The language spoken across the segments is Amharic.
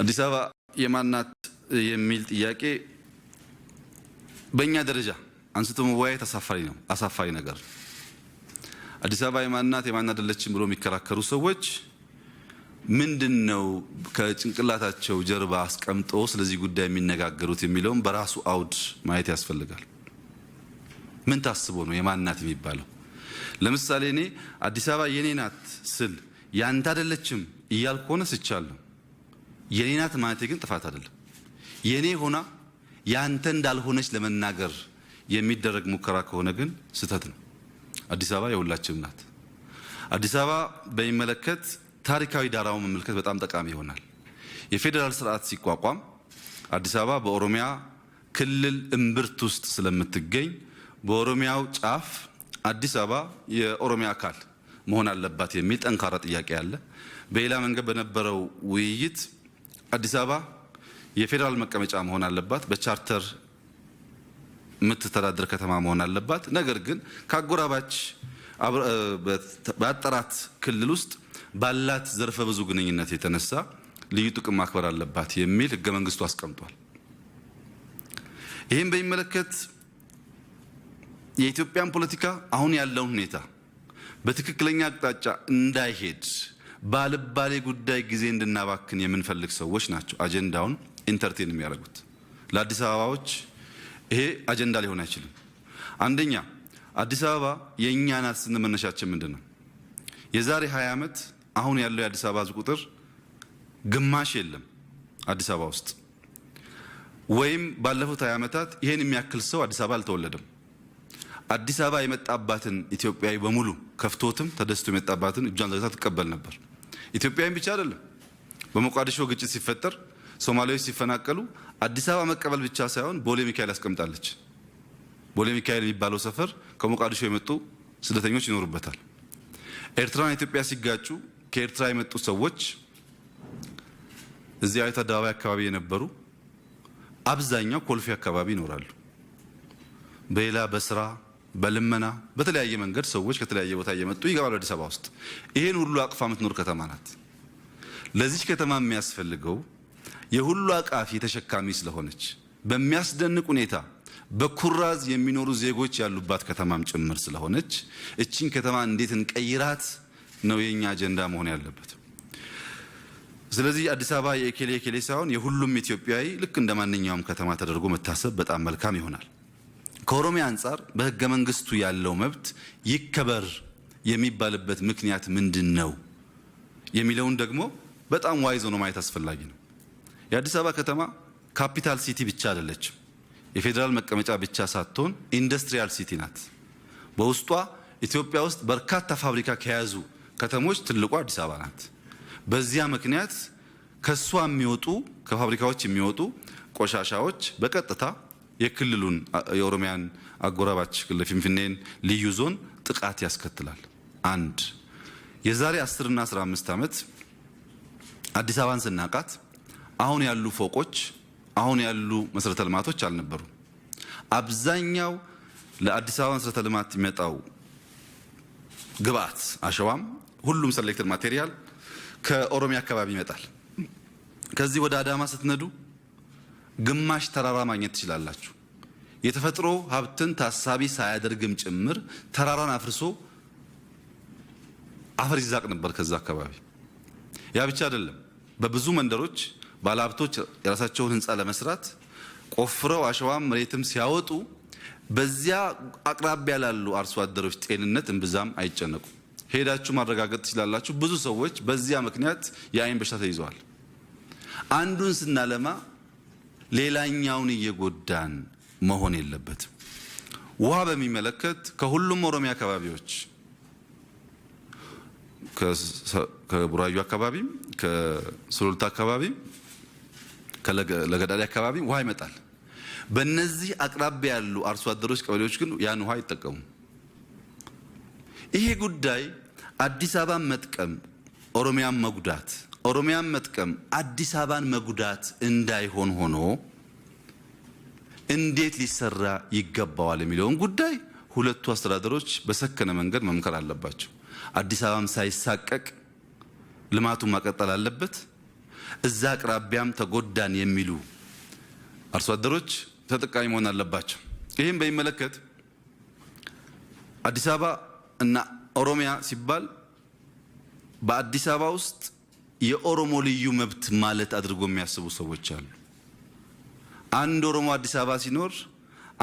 አዲስ አበባ የማናት የሚል ጥያቄ በእኛ ደረጃ አንስቶ መወያየት አሳፋሪ ነገር። አዲስ አበባ የማናት የማን አይደለችም ብሎ የሚከራከሩ ሰዎች ምንድነው ከጭንቅላታቸው ጀርባ አስቀምጦ ስለዚህ ጉዳይ የሚነጋገሩት የሚለውን በራሱ አውድ ማየት ያስፈልጋል። ምን ታስቦ ነው የማናት የሚባለው? ለምሳሌ እኔ አዲስ አበባ የኔ ናት ስል ያንተ አይደለችም እያልኩ ሆነ ስቻለሁ። የኔ ናት ማለት ግን ጥፋት አይደለም። የኔ ሆና ያንተ እንዳልሆነች ለመናገር የሚደረግ ሙከራ ከሆነ ግን ስህተት ነው። አዲስ አበባ የሁላችንም ናት። አዲስ አበባ በሚመለከት ታሪካዊ ዳራውን መመልከት በጣም ጠቃሚ ይሆናል። የፌዴራል ስርዓት ሲቋቋም አዲስ አበባ በኦሮሚያ ክልል እምብርት ውስጥ ስለምትገኝ በኦሮሚያው ጫፍ አዲስ አበባ የኦሮሚያ አካል መሆን አለባት የሚል ጠንካራ ጥያቄ አለ። በሌላ መንገድ በነበረው ውይይት አዲስ አበባ የፌዴራል መቀመጫ መሆን አለባት፣ በቻርተር የምትተዳደር ከተማ መሆን አለባት። ነገር ግን ከአጎራባች በአጠራት ክልል ውስጥ ባላት ዘርፈ ብዙ ግንኙነት የተነሳ ልዩ ጥቅም ማክበር አለባት የሚል ህገ መንግስቱ አስቀምጧል። ይህም በሚመለከት የኢትዮጵያን ፖለቲካ አሁን ያለውን ሁኔታ በትክክለኛ አቅጣጫ እንዳይሄድ ባልባሌ ጉዳይ ጊዜ እንድናባክን የምንፈልግ ሰዎች ናቸው አጀንዳውን ኢንተርቴን የሚያደርጉት። ለአዲስ አበባዎች ይሄ አጀንዳ ሊሆን አይችልም። አንደኛ አዲስ አበባ የእኛ ናት ስንል መነሻችን ምንድነው? የዛሬ 20 ዓመት አሁን ያለው የአዲስ አበባ ህዝብ ቁጥር ግማሽ የለም አዲስ አበባ ውስጥ። ወይም ባለፉት 20 ዓመታት ይሄን የሚያክል ሰው አዲስ አበባ አልተወለደም። አዲስ አበባ የመጣባትን ኢትዮጵያዊ በሙሉ ከፍቶትም ተደስቶ የመጣባትን እጇን ዘግታ ትቀበል ነበር። ኢትዮጵያዊ ብቻ አይደለም። በሞቃዲሾ ግጭት ሲፈጠር ሶማሌዎች ሲፈናቀሉ አዲስ አበባ መቀበል ብቻ ሳይሆን ቦሌ ሚካኤል ያስቀምጣለች። ቦሌ ሚካኤል የሚባለው ሰፈር ከሞቃዲሾ የመጡ ስደተኞች ይኖሩበታል። ኤርትራና ኢትዮጵያ ሲጋጩ ከኤርትራ የመጡ ሰዎች እዚህ አይታ አደባባይ አካባቢ የነበሩ አብዛኛው ኮልፌ አካባቢ ይኖራሉ። በሌላ በስራ በልመና በተለያየ መንገድ ሰዎች ከተለያየ ቦታ እየመጡ ይገባሉ አዲስ አበባ ውስጥ። ይሄን ሁሉ አቅፋ የምትኖር ከተማ ናት። ለዚህ ከተማ የሚያስፈልገው የሁሉ አቃፊ ተሸካሚ ስለሆነች በሚያስደንቅ ሁኔታ በኩራዝ የሚኖሩ ዜጎች ያሉባት ከተማም ጭምር ስለሆነች እቺን ከተማ እንዴት እንቀይራት ነው የኛ አጀንዳ መሆን ያለበት። ስለዚህ አዲስ አበባ የኬሌ ሳይሆን የሁሉም ኢትዮጵያዊ ልክ እንደማንኛውም ከተማ ተደርጎ መታሰብ በጣም መልካም ይሆናል። ከኦሮሚያ አንፃር በህገ መንግስቱ ያለው መብት ይከበር የሚባልበት ምክንያት ምንድነው የሚለውን ደግሞ በጣም ዋይዝ ሆኖ ማየት አስፈላጊ ነው። የአዲስ አበባ ከተማ ካፒታል ሲቲ ብቻ አይደለችም። የፌዴራል መቀመጫ ብቻ ሳትሆን ኢንዱስትሪያል ሲቲ ናት። በውስጧ ኢትዮጵያ ውስጥ በርካታ ፋብሪካ ከያዙ ከተሞች ትልቋ አዲስ አበባ ናት። በዚያ ምክንያት ከሷ የሚወጡ ከፋብሪካዎች የሚወጡ ቆሻሻዎች በቀጥታ የክልሉን የኦሮሚያን አጎራባች ክልል ፊንፊኔን ልዩ ዞን ጥቃት ያስከትላል። አንድ የዛሬ 10 እና 15 ዓመት አዲስ አበባን ስናቃት አሁን ያሉ ፎቆች አሁን ያሉ መሰረተ ልማቶች አልነበሩ። አብዛኛው ለአዲስ አበባ መሰረተ ልማት የሚመጣው ግብአት አሸዋም ሁሉም ሴሌክትድ ማቴሪያል ከኦሮሚያ አካባቢ ይመጣል። ከዚህ ወደ አዳማ ስትነዱ ግማሽ ተራራ ማግኘት ትችላላችሁ። የተፈጥሮ ሀብትን ታሳቢ ሳያደርግም ጭምር ተራራን አፍርሶ አፈር ይዛቅ ነበር ከዛ አካባቢ። ያ ብቻ አይደለም። በብዙ መንደሮች ባለሀብቶች የራሳቸውን ህንፃ ለመስራት ቆፍረው አሸዋም መሬትም ሲያወጡ በዚያ አቅራቢያ ላሉ አርሶ አደሮች ጤንነት እምብዛም አይጨነቁም። ሄዳችሁ ማረጋገጥ ትችላላችሁ። ብዙ ሰዎች በዚያ ምክንያት የአይን በሽታ ተይዘዋል። አንዱን ስናለማ ሌላኛውን እየጎዳን መሆን የለበትም። ውሃ በሚመለከት ከሁሉም ኦሮሚያ አካባቢዎች ከቡራዩ አካባቢ ከሱሉልታ አካባቢ ከለገዳዲ አካባቢ ውሃ ይመጣል። በእነዚህ አቅራቢያ ያሉ አርሶ አደሮች ቀበሌዎች ግን ያን ውሃ አይጠቀሙም። ይሄ ጉዳይ አዲስ አበባን መጥቀም ኦሮሚያን መጉዳት፣ ኦሮሚያን መጥቀም አዲስ አበባን መጉዳት እንዳይሆን ሆኖ እንዴት ሊሰራ ይገባዋል የሚለውን ጉዳይ ሁለቱ አስተዳደሮች በሰከነ መንገድ መምከር አለባቸው። አዲስ አበባም ሳይሳቀቅ ልማቱን ማቀጠል አለበት። እዛ አቅራቢያም ተጎዳን የሚሉ አርሶ አደሮች ተጠቃሚ መሆን አለባቸው። ይህም በሚመለከት አዲስ አበባ እና ኦሮሚያ ሲባል በአዲስ አበባ ውስጥ የኦሮሞ ልዩ መብት ማለት አድርጎ የሚያስቡ ሰዎች አሉ። አንድ ኦሮሞ አዲስ አበባ ሲኖር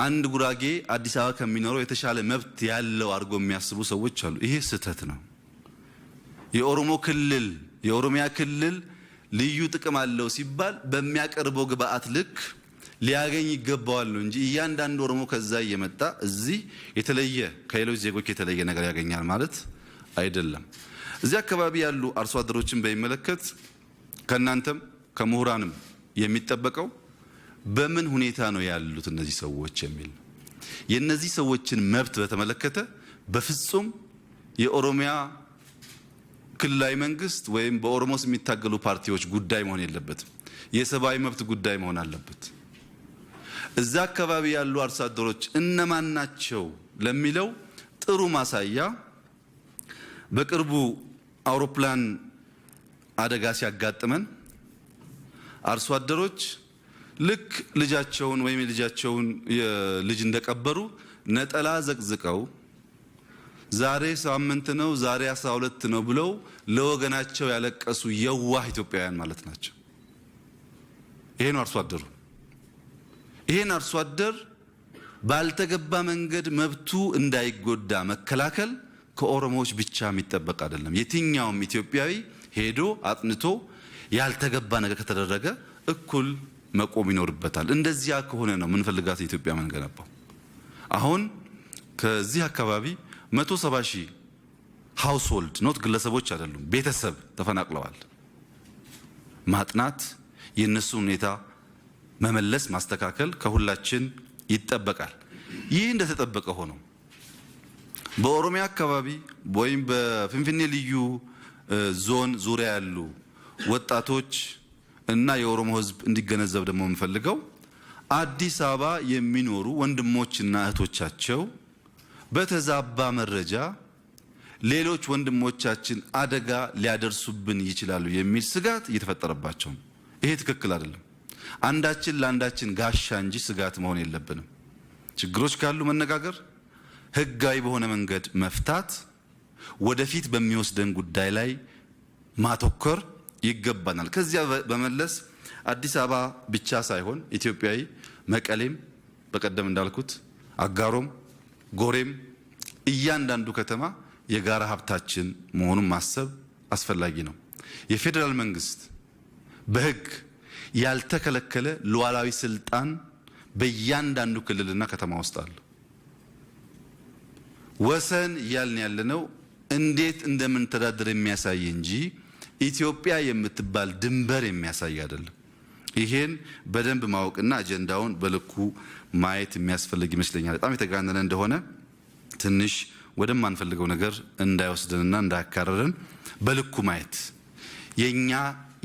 አንድ ጉራጌ አዲስ አበባ ከሚኖረው የተሻለ መብት ያለው አድርጎ የሚያስቡ ሰዎች አሉ። ይሄ ስህተት ነው። የኦሮሞ ክልል የኦሮሚያ ክልል ልዩ ጥቅም አለው ሲባል በሚያቀርበው ግብአት ልክ ሊያገኝ ይገባዋል ነው እንጂ እያንዳንዱ ኦሮሞ ከዛ እየመጣ እዚህ የተለየ ከሌሎች ዜጎች የተለየ ነገር ያገኛል ማለት አይደለም። እዚህ አካባቢ ያሉ አርሶ አደሮችን በሚመለከት ከናንተም ከምሁራንም የሚጠበቀው በምን ሁኔታ ነው ያሉት እነዚህ ሰዎች የሚል የነዚህ ሰዎችን መብት በተመለከተ በፍጹም የኦሮሚያ ክልላዊ መንግስት ወይም በኦሮሞስ የሚታገሉ ፓርቲዎች ጉዳይ መሆን የለበትም። የሰብአዊ መብት ጉዳይ መሆን አለበት። እዛ አካባቢ ያሉ አርሶ አደሮች እነማን ናቸው ለሚለው ጥሩ ማሳያ በቅርቡ አውሮፕላን አደጋ ሲያጋጥመን አርሶ አደሮች ልክ ልጃቸውን ወይም የልጃቸውን ልጅ እንደቀበሩ ነጠላ ዘቅዝቀው ዛሬ 8 ነው ዛሬ 12 ነው ብለው ለወገናቸው ያለቀሱ የዋህ ኢትዮጵያውያን ማለት ናቸው። ይሄን አርሶ አደሩ ይሄን አርሶ አደር ባልተገባ መንገድ መብቱ እንዳይጎዳ መከላከል ከኦሮሞዎች ብቻ የሚጠበቅ አይደለም። የትኛውም ኢትዮጵያዊ ሄዶ አጥንቶ ያልተገባ ነገር ከተደረገ እኩል መቆም ይኖርበታል። እንደዚያ ከሆነ ነው ምንፈልጋት ኢትዮጵያ መንገነባው። አሁን ከዚህ አካባቢ 170 ሺህ ሃውስሆልድ ኖት ግለሰቦች አይደሉም ቤተሰብ ተፈናቅለዋል። ማጥናት የነሱ ሁኔታ መመለስ ማስተካከል ከሁላችን ይጠበቃል። ይህ እንደተጠበቀ ሆኖ በኦሮሚያ አካባቢ ወይም በፍንፍኔ ልዩ ዞን ዙሪያ ያሉ ወጣቶች እና የኦሮሞ ሕዝብ እንዲገነዘብ ደግሞ የምፈልገው አዲስ አበባ የሚኖሩ ወንድሞችና እህቶቻቸው በተዛባ መረጃ ሌሎች ወንድሞቻችን አደጋ ሊያደርሱብን ይችላሉ የሚል ስጋት እየተፈጠረባቸው ነው። ይሄ ትክክል አይደለም። አንዳችን ለአንዳችን ጋሻ እንጂ ስጋት መሆን የለብንም። ችግሮች ካሉ መነጋገር፣ ህጋዊ በሆነ መንገድ መፍታት፣ ወደፊት በሚወስደን ጉዳይ ላይ ማተኮር ይገባናል። ከዚያ በመለስ አዲስ አበባ ብቻ ሳይሆን ኢትዮጵያዊ መቀሌም በቀደም እንዳልኩት አጋሮም ጎሬም እያንዳንዱ ከተማ የጋራ ሀብታችን መሆኑን ማሰብ አስፈላጊ ነው። የፌደራል መንግስት በህግ ያልተከለከለ ሉዓላዊ ስልጣን በእያንዳንዱ ክልልና ከተማ ውስጥ አለ። ወሰን ያልን ያለነው እንዴት እንደምንተዳደር የሚያሳይ እንጂ ኢትዮጵያ የምትባል ድንበር የሚያሳይ አይደለም። ይሄን በደንብ ማወቅና አጀንዳውን በልኩ ማየት የሚያስፈልግ ይመስለኛል። በጣም የተጋነነ እንደሆነ ትንሽ ወደማንፈልገው ነገር እንዳይወስደንና እንዳያካረረን በልኩ ማየት የኛ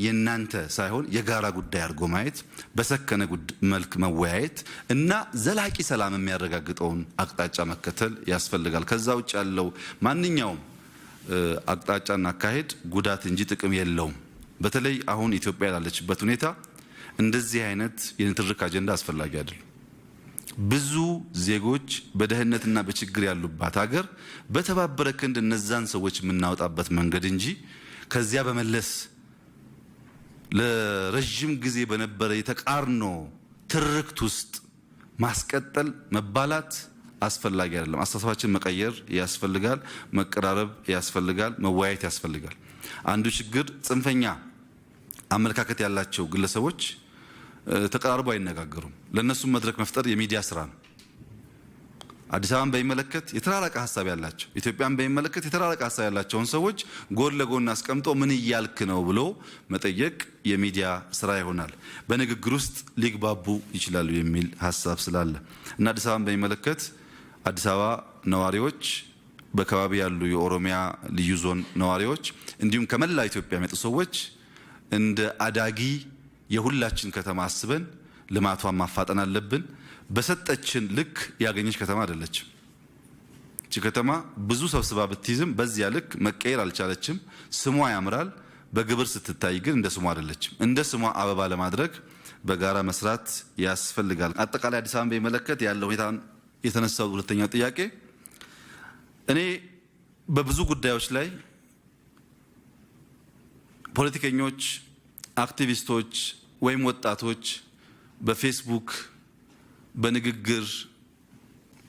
የናንተ ሳይሆን የጋራ ጉዳይ አድርጎ ማየት፣ በሰከነ መልክ መወያየት እና ዘላቂ ሰላም የሚያረጋግጠውን አቅጣጫ መከተል ያስፈልጋል። ከዛ ውጭ ያለው ማንኛውም አቅጣጫና አካሄድ ጉዳት እንጂ ጥቅም የለውም። በተለይ አሁን ኢትዮጵያ ያለችበት ሁኔታ እንደዚህ አይነት የንትርክ አጀንዳ አስፈላጊ አይደለም። ብዙ ዜጎች በደህንነትና በችግር ያሉባት ሀገር በተባበረ ክንድ እነዛን ሰዎች የምናወጣበት መንገድ እንጂ ከዚያ በመለስ ለረጅም ጊዜ በነበረ የተቃርኖ ትርክት ውስጥ ማስቀጠል መባላት አስፈላጊ አይደለም። አስተሳሰባችን መቀየር ያስፈልጋል፣ መቀራረብ ያስፈልጋል፣ መወያየት ያስፈልጋል። አንዱ ችግር ጽንፈኛ አመለካከት ያላቸው ግለሰቦች ተቀራርበው አይነጋገሩም። ለነሱም መድረክ መፍጠር የሚዲያ ስራ ነው። አዲስ አበባን በሚመለከት የተራራቀ ሀሳብ ያላቸው፣ ኢትዮጵያን በሚመለከት የተራራቀ ሀሳብ ያላቸውን ሰዎች ጎን ለጎን አስቀምጦ ምን እያልክ ነው ብሎ መጠየቅ የሚዲያ ስራ ይሆናል። በንግግር ውስጥ ሊግባቡ ይችላሉ የሚል ሀሳብ ስላለ እና አዲስ አበባን በሚመለከት አዲስ አበባ ነዋሪዎች፣ በአካባቢ ያሉ የኦሮሚያ ልዩ ዞን ነዋሪዎች እንዲሁም ከመላ ኢትዮጵያ የመጡ ሰዎች እንደ አዳጊ የሁላችን ከተማ አስበን ልማቷን ማፋጠን አለብን። በሰጠችን ልክ ያገኘች ከተማ አይደለችም። እቺ ከተማ ብዙ ሰብስባ ብትይዝም በዚያ ልክ መቀየር አልቻለችም። ስሟ ያምራል፣ በግብር ስትታይ ግን እንደ ስሟ አይደለችም። እንደ ስሟ አበባ ለማድረግ በጋራ መስራት ያስፈልጋል። አጠቃላይ አዲስ አበባን በሚመለከት ያለው ሁኔታ የተነሳው ሁለተኛው ጥያቄ እኔ በብዙ ጉዳዮች ላይ ፖለቲከኞች፣ አክቲቪስቶች ወይም ወጣቶች በፌስቡክ በንግግር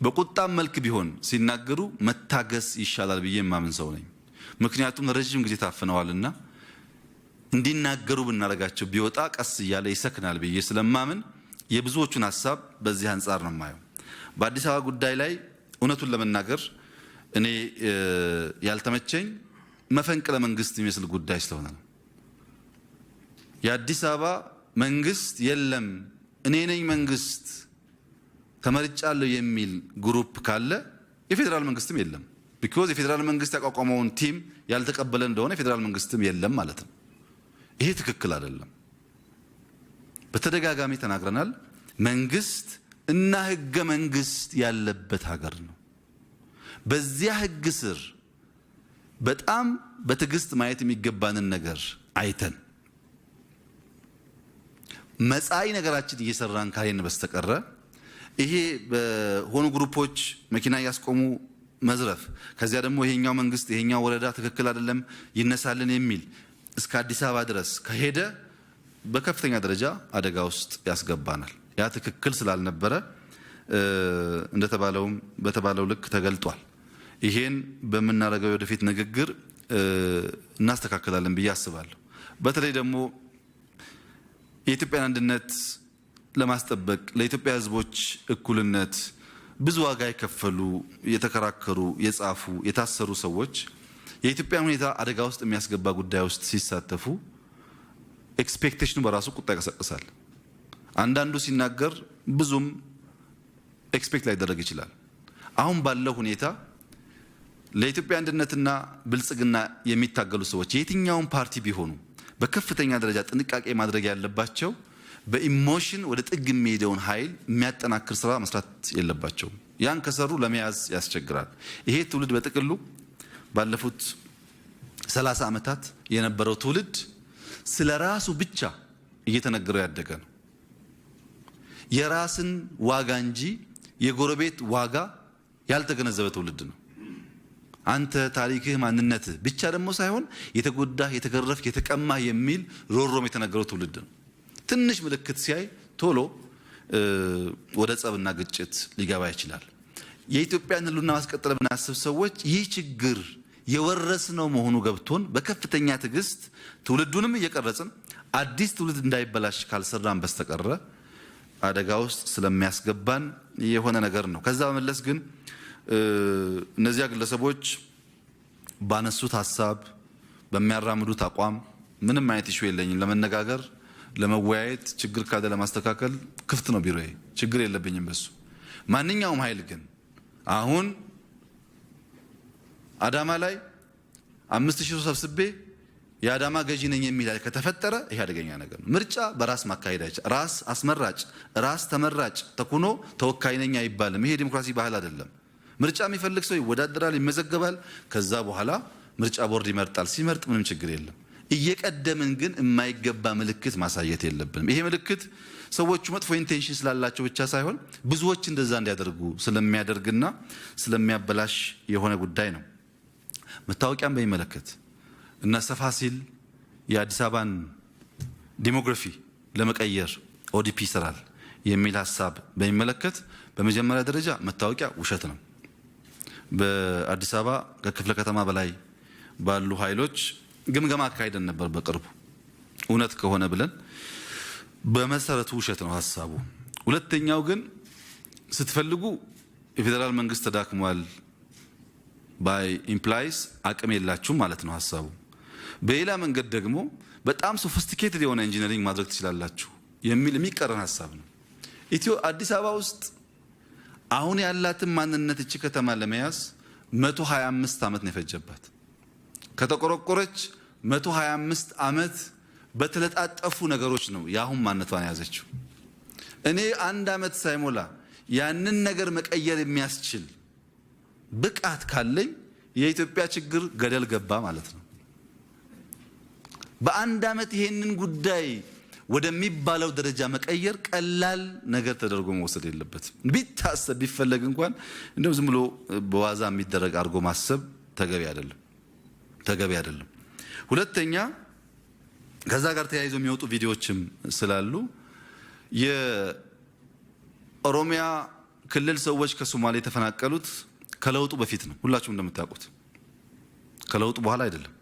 በቁጣም መልክ ቢሆን ሲናገሩ መታገስ ይሻላል ብዬ የማምን ሰው ነኝ። ምክንያቱም ረጅም ጊዜ ታፍነዋልና እንዲናገሩ ብናረጋቸው ቢወጣ ቀስ እያለ ይሰክናል ብዬ ስለማምን የብዙዎቹን ሐሳብ በዚህ አንጻር ነው የማየው። በአዲስ አበባ ጉዳይ ላይ እውነቱን ለመናገር እኔ ያልተመቸኝ መፈንቅለ መንግስት የሚመስል ጉዳይ ስለሆነ ነው። የአዲስ አበባ መንግስት የለም እኔ ነኝ መንግስት ተመርጫለሁ የሚል ግሩፕ ካለ የፌዴራል መንግስትም የለም። ቢኮዝ የፌዴራል መንግስት ያቋቋመውን ቲም ያልተቀበለ እንደሆነ የፌዴራል መንግስትም የለም ማለት ነው። ይሄ ትክክል አይደለም። በተደጋጋሚ ተናግረናል። መንግስት እና ህገ መንግስት ያለበት ሀገር ነው። በዚያ ህግ ስር በጣም በትዕግስት ማየት የሚገባንን ነገር አይተን መጻኢ ነገራችን እየሰራን ካለን በስተቀረ ይሄ በሆኑ ግሩፖች መኪና ያስቆሙ መዝረፍ ከዚያ ደግሞ ይሄኛው መንግስት ይሄኛው ወረዳ ትክክል አይደለም ይነሳልን የሚል እስከ አዲስ አበባ ድረስ ከሄደ በከፍተኛ ደረጃ አደጋ ውስጥ ያስገባናል። ያ ትክክል ስላልነበረ እንደተባለውም በተባለው ልክ ተገልጧል። ይሄን በመናረጋው ወደፊት ንግግር እናስተካክላለን ብዬ አስባለሁ። በተለይ ደግሞ የኢትዮጵያን አንድነት ለማስጠበቅ ለኢትዮጵያ ህዝቦች እኩልነት ብዙ ዋጋ የከፈሉ የተከራከሩ የጻፉ የታሰሩ ሰዎች የኢትዮጵያን ሁኔታ አደጋ ውስጥ የሚያስገባ ጉዳይ ውስጥ ሲሳተፉ ኤክስፔክቴሽኑ በራሱ ቁጣ ይቀሰቅሳል። አንዳንዱ ሲናገር ብዙም ኤክስፔክት ላይደረግ ይችላል። አሁን ባለው ሁኔታ ለኢትዮጵያ አንድነትና ብልጽግና የሚታገሉ ሰዎች የትኛውን ፓርቲ ቢሆኑ በከፍተኛ ደረጃ ጥንቃቄ ማድረግ ያለባቸው በኢሞሽን ወደ ጥግ የሚሄደውን ኃይል የሚያጠናክር ስራ መስራት የለባቸውም። ያን ከሰሩ ለመያዝ ያስቸግራል። ይሄ ትውልድ በጥቅሉ ባለፉት 30 ዓመታት የነበረው ትውልድ ስለራሱ ብቻ እየተነገረው ያደገ ነው። የራስን ዋጋ እንጂ የጎረቤት ዋጋ ያልተገነዘበ ትውልድ ነው። አንተ ታሪክህ ማንነትህ ብቻ ደግሞ ሳይሆን የተጎዳህ የተገረፍክ የተቀማህ የሚል ሮሮም የተነገረው ትውልድ ነው። ትንሽ ምልክት ሲያይ ቶሎ ወደ ጸብና ግጭት ሊገባ ይችላል። የኢትዮጵያን ሕልውና ማስቀጠል ብናስብ ሰዎች ይህ ችግር የወረስነው መሆኑ ገብቶን በከፍተኛ ትዕግስት ትውልዱንም እየቀረጽን አዲስ ትውልድ እንዳይበላሽ ካልሰራን በስተቀረ አደጋ ውስጥ ስለሚያስገባን የሆነ ነገር ነው። ከዛ በመለስ ግን እነዚያ ግለሰቦች ባነሱት ሐሳብ በሚያራምዱት አቋም ምንም አይነት ኢሹ የለኝም። ለመነጋገር ለመወያየት ችግር ካለ ለማስተካከል ክፍት ነው ቢሮዬ፣ ችግር የለብኝም በሱ። ማንኛውም ኃይል ግን አሁን አዳማ ላይ 5000 ሰው ሰብስቤ የአዳማ ገዢ ነኝ የሚል ከተፈጠረ ይሄ አደገኛ ነገር ነው። ምርጫ በራስ ማካሄድ አይቻልም። ራስ አስመራጭ ራስ ተመራጭ ተኩኖ ተወካይ ነኝ አይባልም። ይሄ ዲሞክራሲ ባህል አይደለም። ምርጫ የሚፈልግ ሰው ይወዳደራል፣ ይመዘገባል። ከዛ በኋላ ምርጫ ቦርድ ይመርጣል። ሲመርጥ ምንም ችግር የለም። እየቀደምን ግን የማይገባ ምልክት ማሳየት የለብንም። ይሄ ምልክት ሰዎቹ መጥፎ ኢንቴንሽን ስላላቸው ብቻ ሳይሆን ብዙዎች እንደዛ እንዲያደርጉ ስለሚያደርግና ስለሚያበላሽ የሆነ ጉዳይ ነው። መታወቂያን በሚመለከት እና ሰፋ ሲል የአዲስ አበባን ዲሞግራፊ ለመቀየር ኦዲፒ ይሰራል የሚል ሀሳብ በሚመለከት በመጀመሪያ ደረጃ መታወቂያ ውሸት ነው። በአዲስ አበባ ከክፍለ ከተማ በላይ ባሉ ኃይሎች ግምገማ አካሂደን ነበር በቅርቡ እውነት ከሆነ ብለን። በመሰረቱ ውሸት ነው ሀሳቡ። ሁለተኛው ግን ስትፈልጉ የፌዴራል መንግስት ተዳክሟል ባይ ኢምፕላይስ አቅም የላችሁም ማለት ነው ሀሳቡ። በሌላ መንገድ ደግሞ በጣም ሶፊስቲኬትድ የሆነ ኢንጂነሪንግ ማድረግ ትችላላችሁ የሚል የሚቀረን ሀሳብ ነው። አዲስ አበባ ውስጥ አሁን ያላትን ማንነት እቺ ከተማ ለመያዝ 125 ዓመት ነው የፈጀባት። ከተቆረቆረች 125 ዓመት በተለጣጠፉ ነገሮች ነው የአሁን ማንነቷን የያዘችው። እኔ 1 ዓመት ሳይሞላ ያንን ነገር መቀየር የሚያስችል ብቃት ካለኝ የኢትዮጵያ ችግር ገደል ገባ ማለት ነው። በአንድ አመት ይሄንን ጉዳይ ወደሚባለው ደረጃ መቀየር ቀላል ነገር ተደርጎ መወሰድ የለበትም። ቢታሰብ ቢፈለግ እንኳን እንደው ዝም ብሎ በዋዛ የሚደረግ አድርጎ ማሰብ ተገቢ አይደለም። ሁለተኛ ከዛ ጋር ተያይዞ የሚወጡ ቪዲዮዎችም ስላሉ የኦሮሚያ ክልል ሰዎች ከሶማሌ የተፈናቀሉት ከለውጡ በፊት ነው። ሁላችሁም እንደምታውቁት ከለውጡ በኋላ አይደለም።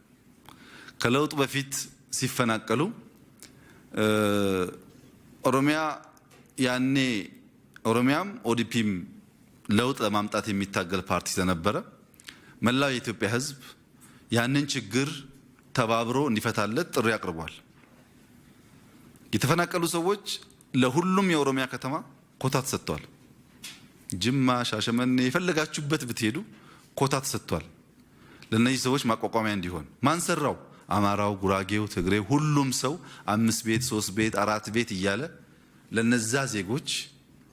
ከለውጡ በፊት ሲፈናቀሉ ኦሮሚያ ያኔ ኦሮሚያም ኦዲፒም ለውጥ ለማምጣት የሚታገል ፓርቲ ስለነበረ መላው የኢትዮጵያ ሕዝብ ያንን ችግር ተባብሮ እንዲፈታለት ጥሪ አቅርቧል። የተፈናቀሉ ሰዎች ለሁሉም የኦሮሚያ ከተማ ኮታ ተሰጥቷል። ጅማ፣ ሻሸመኔ የፈለጋችሁበት ብትሄዱ ኮታ ተሰጥቷል። ለነዚህ ሰዎች ማቋቋሚያ እንዲሆን ማን ሰራው? አማራው፣ ጉራጌው፣ ትግሬው ሁሉም ሰው 5 ቤት 3 ቤት 4 ቤት እያለ ለነዛ ዜጎች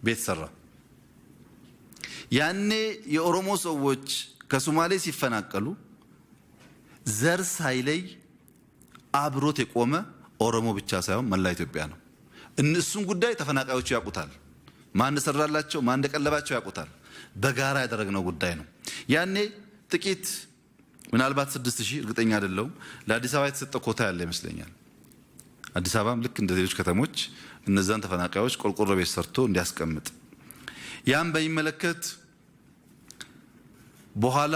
ቤት ሰራ። ያኔ የኦሮሞ ሰዎች ከሶማሌ ሲፈናቀሉ ዘር ሳይለይ አብሮት የቆመ ኦሮሞ ብቻ ሳይሆን መላ ኢትዮጵያ ነው። እነሱን ጉዳይ ተፈናቃዮቹ ያውቁታል። ማን ሰራላቸው ማን እንደቀለባቸው ያውቁታል። በጋራ ያደረግነው ጉዳይ ነው። ያኔ ጥቂት ምናልባት 6000 እርግጠኛ አይደለሁም ለአዲስ አበባ የተሰጠ ኮታ ያለ ይመስለኛል። አዲስ አበባም ልክ እንደ ሌሎች ከተሞች እነዛን ተፈናቃዮች ቆርቆሮ ቤት ሰርቶ እንዲያስቀምጥ ያን በሚመለከት በኋላ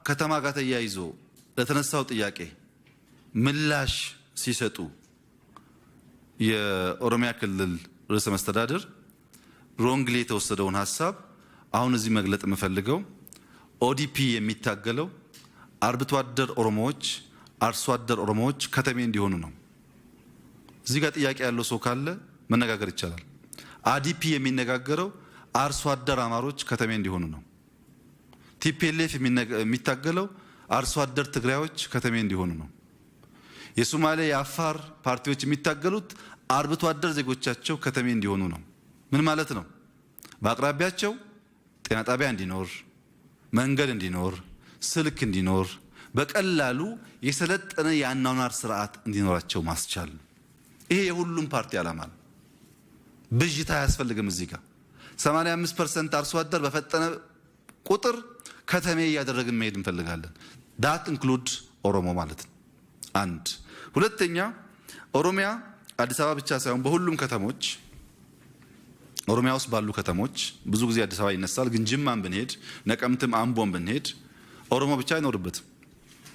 ከተማ ጋር ተያይዞ ለተነሳው ጥያቄ ምላሽ ሲሰጡ የኦሮሚያ ክልል ርዕሰ መስተዳድር ሮንግሊ የተወሰደውን ሐሳብ አሁን እዚህ መግለጥ የምፈልገው ኦዲፒ የሚታገለው አርብቶ አደር ኦሮሞዎች አርሶ አደር ኦሮሞዎች ከተሜ እንዲሆኑ ነው። እዚህ ጋር ጥያቄ ያለው ሰው ካለ መነጋገር ይቻላል። አዲፒ የሚነጋገረው አርሶ አደር አማሮች ከተሜ እንዲሆኑ ነው። ቲፒኤልኤፍ የሚታገለው አርሶ አደር ትግራዮች ከተሜ እንዲሆኑ ነው። የሶማሌ የአፋር ፓርቲዎች የሚታገሉት አርብቶ አደር ዜጎቻቸው ከተሜ እንዲሆኑ ነው። ምን ማለት ነው? በአቅራቢያቸው ጤና ጣቢያ እንዲኖር፣ መንገድ እንዲኖር፣ ስልክ እንዲኖር፣ በቀላሉ የሰለጠነ የአኗኗር ስርዓት እንዲኖራቸው ማስቻል። ይሄ የሁሉም ፓርቲ ዓላማ ነው። ብዥታ አያስፈልግም። እዚህ ጋር 85% አርሶ አደር በፈጠነ ቁጥር ከተሜ እያደረግን መሄድ እንፈልጋለን። ዳት ኢንክሉድ ኦሮሞ ማለት ነው። አንድ ሁለተኛ ኦሮሚያ አዲስ አበባ ብቻ ሳይሆን በሁሉም ከተሞች ኦሮሚያ ውስጥ ባሉ ከተሞች ብዙ ጊዜ አዲስ አበባ ይነሳል፣ ግን ጅማን ብንሄድ ነቀምትም አምቦን ብንሄድ ኦሮሞ ብቻ አይኖርበትም።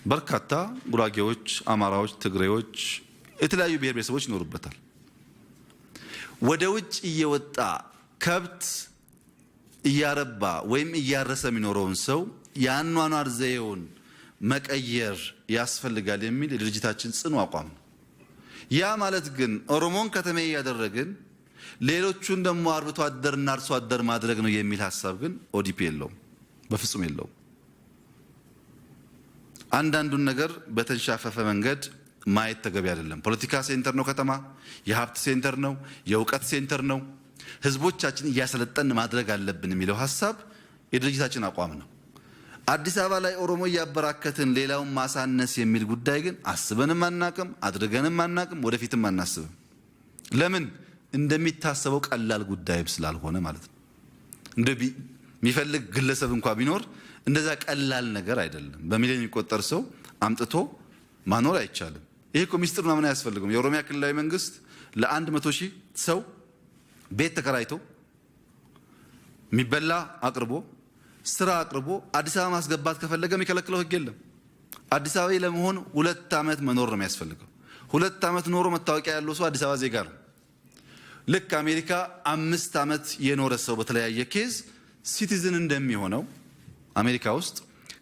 በርካታ ጉራጌዎች፣ አማራዎች፣ ትግሬዎች፣ የተለያዩ ብሔር ብሔረሰቦች ይኖሩበታል። ወደ ውጭ እየወጣ ከብት እያረባ ወይም እያረሰ የሚኖረውን ሰው የአኗኗር ዘዬውን መቀየር ያስፈልጋል የሚል የድርጅታችን ጽኑ አቋም ነው። ያ ማለት ግን ኦሮሞን ከተሜ እያደረግን ሌሎቹን ደግሞ አርብቶ አደርና አርሶ አደር ማድረግ ነው የሚል ሐሳብ ግን ኦዲፒ የለውም፣ በፍጹም የለውም። አንዳንዱን ነገር በተንሻፈፈ መንገድ ማየት ተገቢ አይደለም። ፖለቲካ ሴንተር ነው ከተማ፣ የሀብት ሴንተር ነው፣ የእውቀት ሴንተር ነው። ህዝቦቻችን እያሰለጠን ማድረግ አለብን የሚለው ሐሳብ የድርጅታችን አቋም ነው። አዲስ አበባ ላይ ኦሮሞ እያበራከትን ሌላውን ማሳነስ የሚል ጉዳይ ግን አስበንም አናቅም፣ አድርገንም አናቅም፣ ወደፊትም አናስብም። ለምን? እንደሚታሰበው ቀላል ጉዳይ ስላልሆነ ማለት ነው። እንደሚፈልግ ግለሰብ እንኳን ቢኖር እንደዛ ቀላል ነገር አይደለም። በሚሊዮን የሚቆጠር ሰው አምጥቶ ማኖር አይቻልም። ይሄ እኮ ሚስጥር ምናምን አያስፈልግም። የኦሮሚያ ክልላዊ መንግስት ለ100,000 ሰው ቤት ተከራይቶ የሚበላ አቅርቦ ስራ አቅርቦ አዲስ አበባ ማስገባት ከፈለገ የሚከለክለው ህግ የለም። አዲስ አበባ ለመሆን 2 ዓመት መኖር ነው የሚያስፈልገው። 2 ዓመት ኖሮ መታወቂያ ያለው ሰው አዲስ አበባ ዜጋ ነው። ልክ አሜሪካ 5 ዓመት የኖረ ሰው በተለያየ ኬዝ ሲቲዝን እንደሚሆነው አሜሪካ ውስጥ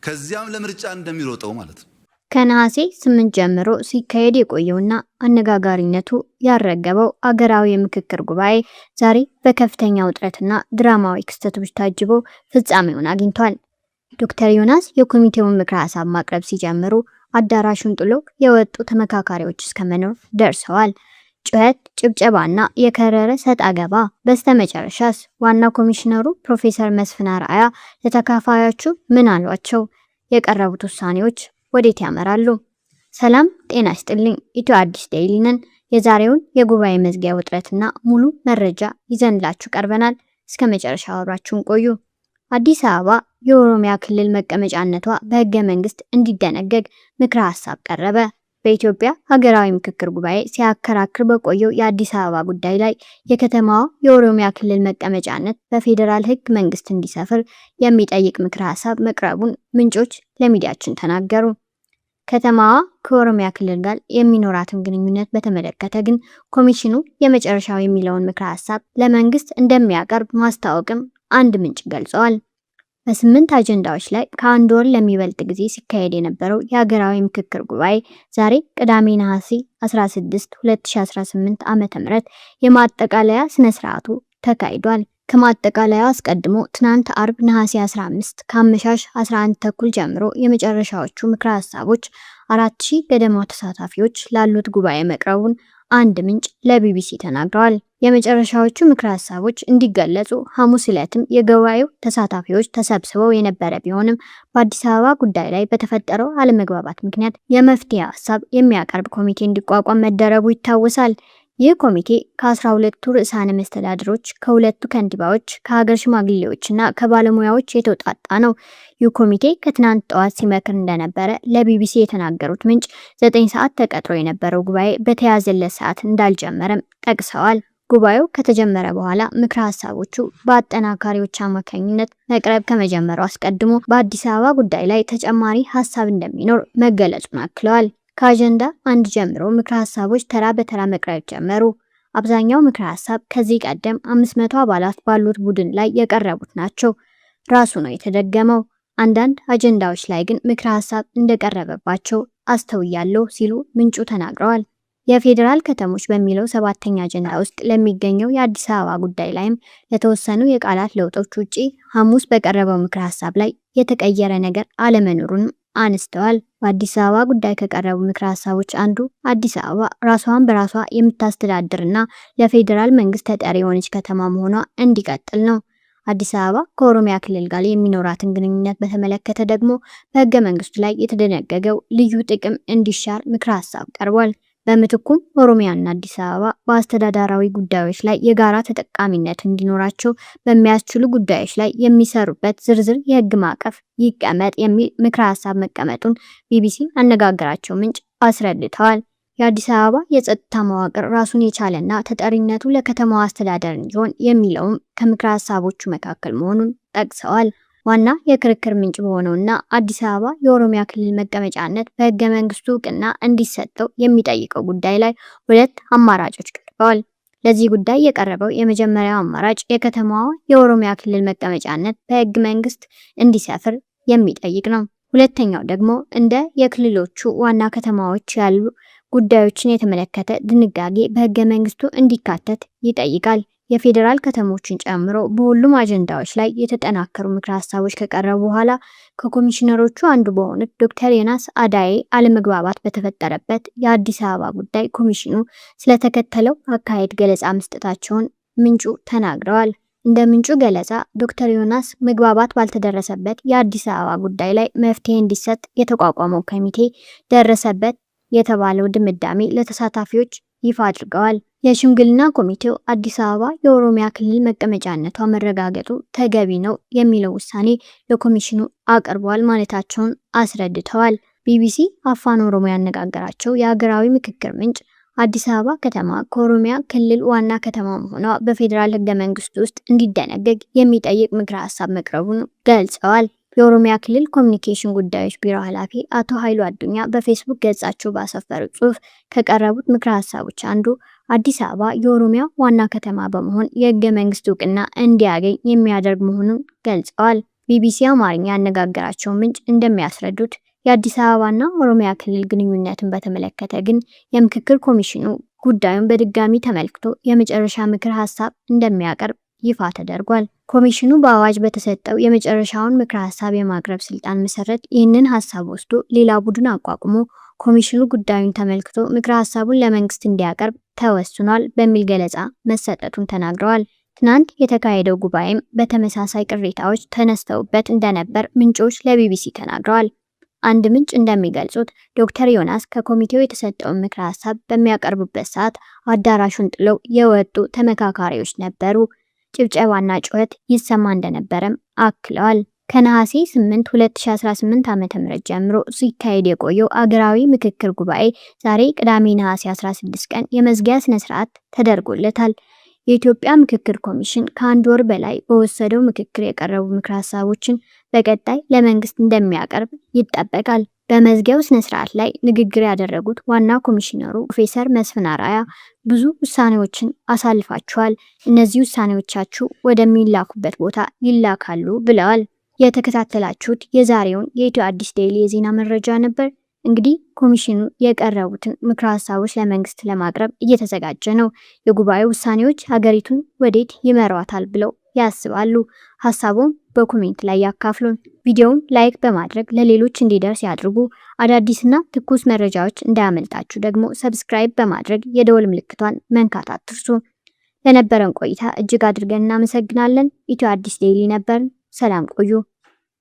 ከዚያም ለምርጫ እንደሚሮጠው ማለት ነው። ከነሐሴ 8 ጀምሮ ሲካሄድ የቆየውና አነጋጋሪነቱ ያረገበው አገራዊ የምክክር ጉባኤ ዛሬ በከፍተኛ ውጥረትና ድራማዊ ክስተቶች ታጅቦ ፍጻሜውን አግኝቷል። ዶክተር ዮናስ የኮሚቴውን ምክረ ሀሳብ ማቅረብ ሲጀምሩ አዳራሹን ጥሎ የወጡ ተመካካሪዎች እስከመኖር ደርሰዋል። ጩኸት፣ ጭብጨባና የከረረ ሰጥ አገባ። በስተመጨረሻስ ዋና ኮሚሽነሩ ፕሮፌሰር መስፍን አርአያ ለተካፋዮቹ ምን አሏቸው? የቀረቡት ውሳኔዎች ወዴት ያመራሉ? ሰላም ጤና ይስጥልኝ። ኢትዮ አዲስ ዴይሊ ነን። የዛሬውን የጉባኤ መዝጊያ ውጥረትና ሙሉ መረጃ ይዘንላችሁ ቀርበናል። እስከ መጨረሻው አብራችሁን ቆዩ። አዲስ አበባ የኦሮሚያ ክልል መቀመጫነቷ በሕገ መንግስት እንዲደነገግ ምክረ ሀሳብ ቀረበ። በኢትዮጵያ ሀገራዊ ምክክር ጉባኤ ሲያከራክር በቆየው የአዲስ አበባ ጉዳይ ላይ የከተማዋ የኦሮሚያ ክልል መቀመጫነት በፌዴራል ሕግ መንግስት እንዲሰፍር የሚጠይቅ ምክረ ሀሳብ መቅረቡን ምንጮች ለሚዲያችን ተናገሩ። ከተማዋ ከኦሮሚያ ክልል ጋር የሚኖራትን ግንኙነት በተመለከተ ግን ኮሚሽኑ የመጨረሻው የሚለውን ምክረ ሀሳብ ለመንግስት እንደሚያቀርብ ማስታወቅም አንድ ምንጭ ገልጸዋል። በ8 አጀንዳዎች ላይ ከአንድ ወር ለሚበልጥ ጊዜ ሲካሄድ የነበረው የሀገራዊ ምክክር ጉባኤ ዛሬ ቅዳሜ ነሐሴ 16 2018 ዓ.ም የማጠቃለያ ስነ ስርዓቱ ተካሂዷል። ከማጠቃለያው አስቀድሞ ትናንት አርብ ነሐሴ 15 ከአመሻሽ 11 ተኩል ጀምሮ የመጨረሻዎቹ ምክረ ሀሳቦች 4000 ገደማ ተሳታፊዎች ላሉት ጉባኤ መቅረቡን አንድ ምንጭ ለቢቢሲ ተናግረዋል። የመጨረሻዎቹ ምክረ ሀሳቦች እንዲገለጹ ሐሙስ ዕለትም የጉባኤው ተሳታፊዎች ተሰብስበው የነበረ ቢሆንም በአዲስ አበባ ጉዳይ ላይ በተፈጠረው አለመግባባት ምክንያት የመፍትሄ ሀሳብ የሚያቀርብ ኮሚቴ እንዲቋቋም መደረጉ ይታወሳል። ይህ ኮሚቴ ከ12ቱ ርዕሳነ መስተዳድሮች፣ ከሁለቱ ከንቲባዎች፣ ከሀገር ሽማግሌዎችና ከባለሙያዎች የተውጣጣ ነው። ይህ ኮሚቴ ከትናንት ጠዋት ሲመክር እንደነበረ ለቢቢሲ የተናገሩት ምንጭ 9 ሰዓት ተቀጥሮ የነበረው ጉባኤ በተያዘለት ሰዓት እንዳልጀመረም ጠቅሰዋል። ጉባኤው ከተጀመረ በኋላ ምክረ ሀሳቦቹ በአጠናካሪዎች አማካኝነት መቅረብ ከመጀመሩ አስቀድሞ በአዲስ አበባ ጉዳይ ላይ ተጨማሪ ሀሳብ እንደሚኖር መገለጹን አክለዋል። ከአጀንዳ 1 ጀምሮ ምክረ ሀሳቦች ተራ በተራ መቅረብ ጀመሩ። አብዛኛው ምክረ ሀሳብ ከዚህ ቀደም 500 አባላት ባሉት ቡድን ላይ የቀረቡት ናቸው። ራሱ ነው የተደገመው። አንዳንድ አጀንዳዎች ላይ ግን ምክረ ሀሳብ እንደቀረበባቸው አስተውያለሁ ሲሉ ምንጩ ተናግረዋል። የፌዴራል ከተሞች በሚለው 7ኛ አጀንዳ ውስጥ ለሚገኘው የአዲስ አበባ ጉዳይ ላይም ለተወሰኑ የቃላት ለውጦች ውጪ ሐሙስ በቀረበው ምክረ ሀሳብ ላይ የተቀየረ ነገር አለመኖሩንም አንስተዋል። በአዲስ አበባ ጉዳይ ከቀረቡ ምክረ ሀሳቦች አንዱ አዲስ አበባ ራሷን በራሷ የምታስተዳድርና ለፌዴራል መንግስት ተጠሪ የሆነች ከተማ መሆኗ እንዲቀጥል ነው። አዲስ አበባ ከኦሮሚያ ክልል ጋር የሚኖራትን ግንኙነት በተመለከተ ደግሞ በሕገ መንግስቱ ላይ የተደነገገው ልዩ ጥቅም እንዲሻር ምክረ ሀሳብ ቀርቧል። በምትኩም ኦሮሚያና አዲስ አበባ በአስተዳደራዊ ጉዳዮች ላይ የጋራ ተጠቃሚነት እንዲኖራቸው በሚያስችሉ ጉዳዮች ላይ የሚሰሩበት ዝርዝር የህግ ማዕቀፍ ይቀመጥ የሚል ምክረ ሀሳብ መቀመጡን ቢቢሲ አነጋገራቸው ምንጭ አስረድተዋል። የአዲስ አበባ የጸጥታ መዋቅር ራሱን የቻለና ተጠሪነቱ ለከተማዋ አስተዳደር እንዲሆን የሚለውም ከምክረ ሀሳቦቹ መካከል መሆኑን ጠቅሰዋል። ዋና የክርክር ምንጭ በሆነውና አዲስ አበባ የኦሮሚያ ክልል መቀመጫነት በህገ መንግስቱ እውቅና እንዲሰጠው የሚጠይቀው ጉዳይ ላይ 2 አማራጮች ቀርበዋል። ለዚህ ጉዳይ የቀረበው የመጀመሪያው አማራጭ የከተማዋ የኦሮሚያ ክልል መቀመጫነት በህገ መንግስት እንዲሰፍር የሚጠይቅ ነው። ሁለተኛው ደግሞ እንደ የክልሎቹ ዋና ከተማዎች ያሉ ጉዳዮችን የተመለከተ ድንጋጌ በህገ መንግስቱ እንዲካተት ይጠይቃል። የፌዴራል ከተሞችን ጨምሮ በሁሉም አጀንዳዎች ላይ የተጠናከሩ ምክረ ሀሳቦች ከቀረቡ በኋላ ከኮሚሽነሮቹ አንዱ በሆኑት ዶክተር ዮናስ አዳዬ አለመግባባት በተፈጠረበት የአዲስ አበባ ጉዳይ ኮሚሽኑ ስለተከተለው አካሄድ ገለጻ መስጠታቸውን ምንጩ ተናግረዋል። እንደ ምንጩ ገለጻ ዶክተር ዮናስ መግባባት ባልተደረሰበት የአዲስ አበባ ጉዳይ ላይ መፍትሄ እንዲሰጥ የተቋቋመው ኮሚቴ ደረሰበት የተባለው ድምዳሜ ለተሳታፊዎች ይፋ አድርገዋል። የሽምግልና ኮሚቴው አዲስ አበባ የኦሮሚያ ክልል መቀመጫነቷ መረጋገጡ ተገቢ ነው የሚለው ውሳኔ ለኮሚሽኑ አቅርቧል ማለታቸውን አስረድተዋል። ቢቢሲ አፋን ኦሮሞ ያነጋገራቸው የሀገራዊ ምክክር ምንጭ አዲስ አበባ ከተማ ከኦሮሚያ ክልል ዋና ከተማ መሆኗ በፌዴራል ሕገ መንግስት ውስጥ እንዲደነገግ የሚጠይቅ ምክረ ሀሳብ መቅረቡን ገልጸዋል። የኦሮሚያ ክልል ኮሚኒኬሽን ጉዳዮች ቢሮ ኃላፊ አቶ ኃይሉ አዱኛ በፌስቡክ ገጻቸው ባሰፈሩት ጽሑፍ ከቀረቡት ምክረ ሀሳቦች አንዱ አዲስ አበባ የኦሮሚያ ዋና ከተማ በመሆን የህገ መንግስት እውቅና እንዲያገኝ የሚያደርግ መሆኑን ገልጸዋል። ቢቢሲ አማርኛ ያነጋገራቸው ምንጭ እንደሚያስረዱት የአዲስ አበባና ኦሮሚያ ክልል ግንኙነትን በተመለከተ ግን የምክክር ኮሚሽኑ ጉዳዩን በድጋሚ ተመልክቶ የመጨረሻ ምክር ሀሳብ እንደሚያቀርብ ይፋ ተደርጓል። ኮሚሽኑ በአዋጅ በተሰጠው የመጨረሻውን ምክረ ሀሳብ የማቅረብ ስልጣን መሰረት ይህንን ሀሳብ ወስዶ ሌላ ቡድን አቋቁሞ ኮሚሽኑ ጉዳዩን ተመልክቶ ምክረ ሀሳቡን ለመንግስት እንዲያቀርብ ተወስኗል በሚል ገለጻ መሰጠቱን ተናግረዋል። ትናንት የተካሄደው ጉባኤም በተመሳሳይ ቅሬታዎች ተነስተውበት እንደነበር ምንጮች ለቢቢሲ ተናግረዋል። አንድ ምንጭ እንደሚገልጹት ዶክተር ዮናስ ከኮሚቴው የተሰጠውን ምክረ ሀሳብ በሚያቀርቡበት ሰዓት አዳራሹን ጥለው የወጡ ተመካካሪዎች ነበሩ። ጭብጨባና ጩኸት ይሰማ እንደነበረም አክለዋል። ከነሐሴ 8 2018 ዓ.ም ጀምሮ ሲካሄድ የቆየው አገራዊ ምክክር ጉባኤ ዛሬ ቅዳሜ ነሐሴ 16 ቀን የመዝጊያ ስነ ስርዓት ተደርጎለታል። የኢትዮጵያ ምክክር ኮሚሽን ከአንድ ወር በላይ በወሰደው ምክክር የቀረቡ ምክረ ሀሳቦችን በቀጣይ ለመንግስት እንደሚያቀርብ ይጠበቃል። በመዝጊያው ስነ ስርዓት ላይ ንግግር ያደረጉት ዋና ኮሚሽነሩ ፕሮፌሰር መስፍን አርአያ ብዙ ውሳኔዎችን አሳልፋችኋል፣ እነዚህ ውሳኔዎቻችሁ ወደሚላኩበት ቦታ ይላካሉ ብለዋል። የተከታተላችሁት የዛሬውን የኢትዮ አዲስ ዴይሊ የዜና መረጃ ነበር። እንግዲህ ኮሚሽኑ የቀረቡትን ምክረ ሀሳቦች ለመንግስት ለማቅረብ እየተዘጋጀ ነው። የጉባኤው ውሳኔዎች ሀገሪቱን ወዴት ይመሯታል ብለው ያስባሉ? ሀሳቡን በኮሜንት ላይ ያካፍሉን። ቪዲዮውን ላይክ በማድረግ ለሌሎች እንዲደርስ ያድርጉ። አዳዲስና ትኩስ መረጃዎች እንዳያመልጣችሁ ደግሞ ሰብስክራይብ በማድረግ የደወል ምልክቷን መንካት አትርሱ። ለነበረን ቆይታ እጅግ አድርገን እናመሰግናለን። ኢትዮ አዲስ ዴይሊ ነበር። ሰላም ቆዩ።